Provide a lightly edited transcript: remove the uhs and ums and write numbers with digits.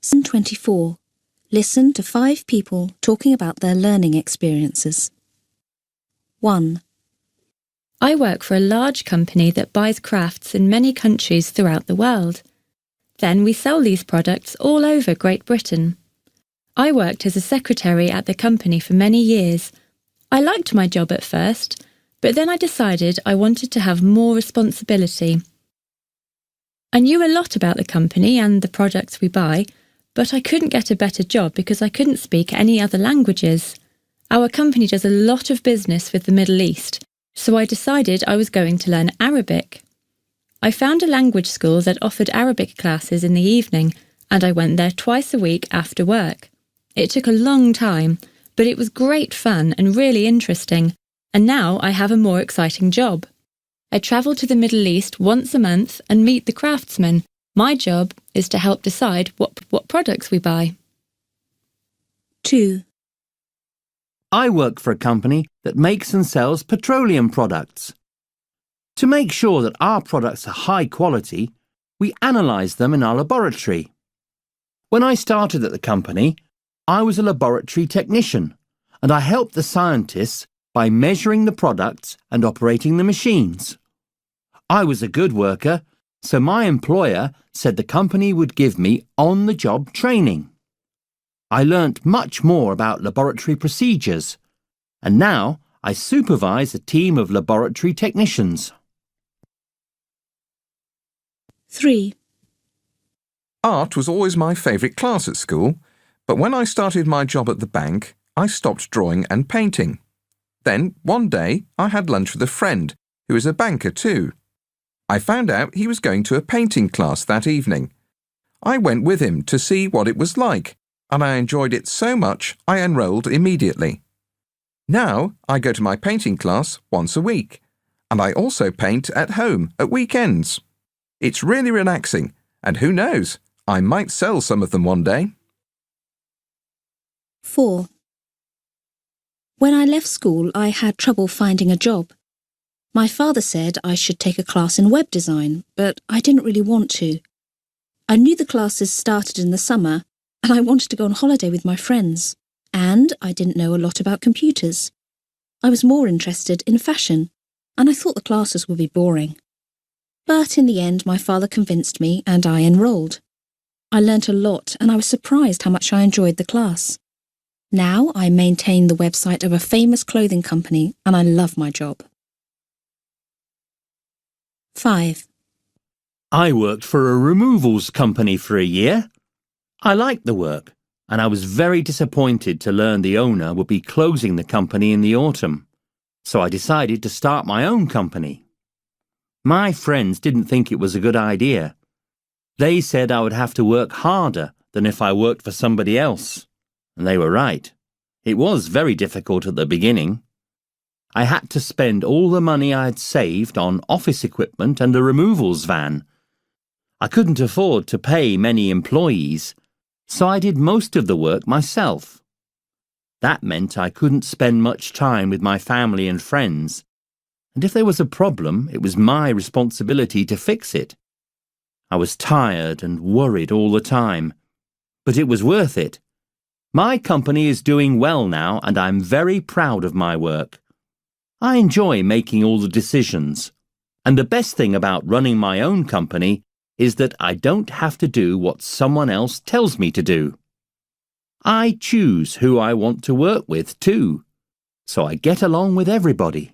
Lesson 24. Listen to 5 people talking about their learning experiences. 1. I work for a large company that buys crafts in many countries throughout the world. Then we sell these products all over Great Britain. I worked as a secretary at the company for many years. I liked my job at first, but then I decided I wanted to have more responsibility. I knew a lot about the company and the products we buy, but I couldn't get a better job because I couldn't speak any other languages. Our company does a lot of business with the Middle East, so I decided I was going to learn Arabic. I found a language school that offered Arabic classes in the evening, and I went there twice a week after work. It took a long time, but it was great fun and really interesting, and now I have a more exciting job. I travel to the Middle East once a month and meet the craftsmen. My job is to help decide what products we buy. 2. I work for a company that makes and sells petroleum products. To make sure that our products are high quality, we analyse them in our laboratory. When I started at the company, I was a laboratory technician, and I helped the scientists by measuring the products and operating the machines. I was a good worker, so my employer said the company would give me on-the-job training. I learnt much more about laboratory procedures, and now I supervise a team of laboratory technicians. 3. Art was always my favourite class at school, but when I started my job at the bank, I stopped drawing and painting. Then, one day, I had lunch with a friend, who is a banker too. I found out he was going to a painting class that evening. I went with him to see what it was like, and I enjoyed it so much I enrolled immediately. Now, I go to my painting class once a week, and I also paint at home at weekends. It's really relaxing, and who knows, I might sell some of them one day. 4. When I left school, I had trouble finding a job. My father said I should take a class in web design, but I didn't really want to. I knew the classes started in the summer, and I wanted to go on holiday with my friends, and I didn't know a lot about computers. I was more interested in fashion, and I thought the classes would be boring. But in the end, my father convinced me, and I enrolled. I learnt a lot, and I was surprised how much I enjoyed the class. Now I maintain the website of a famous clothing company, and I love my job. 5. I worked for a removals company for a year. I liked the work, and I was very disappointed to learn the owner would be closing the company in the autumn, so I decided to start my own company. My friends didn't think it was a good idea. They said I would have to work harder than if I worked for somebody else, and they were right. It was very difficult at the beginning. I had to spend all the money I had saved on office equipment and a removals van. I couldn't afford to pay many employees, so I did most of the work myself. That meant I couldn't spend much time with my family and friends, and if there was a problem, it was my responsibility to fix it. I was tired and worried all the time, but it was worth it. My company is doing well now, and I'm very proud of my work. I enjoy making all the decisions, and the best thing about running my own company is that I don't have to do what someone else tells me to do. I choose who I want to work with too, so I get along with everybody.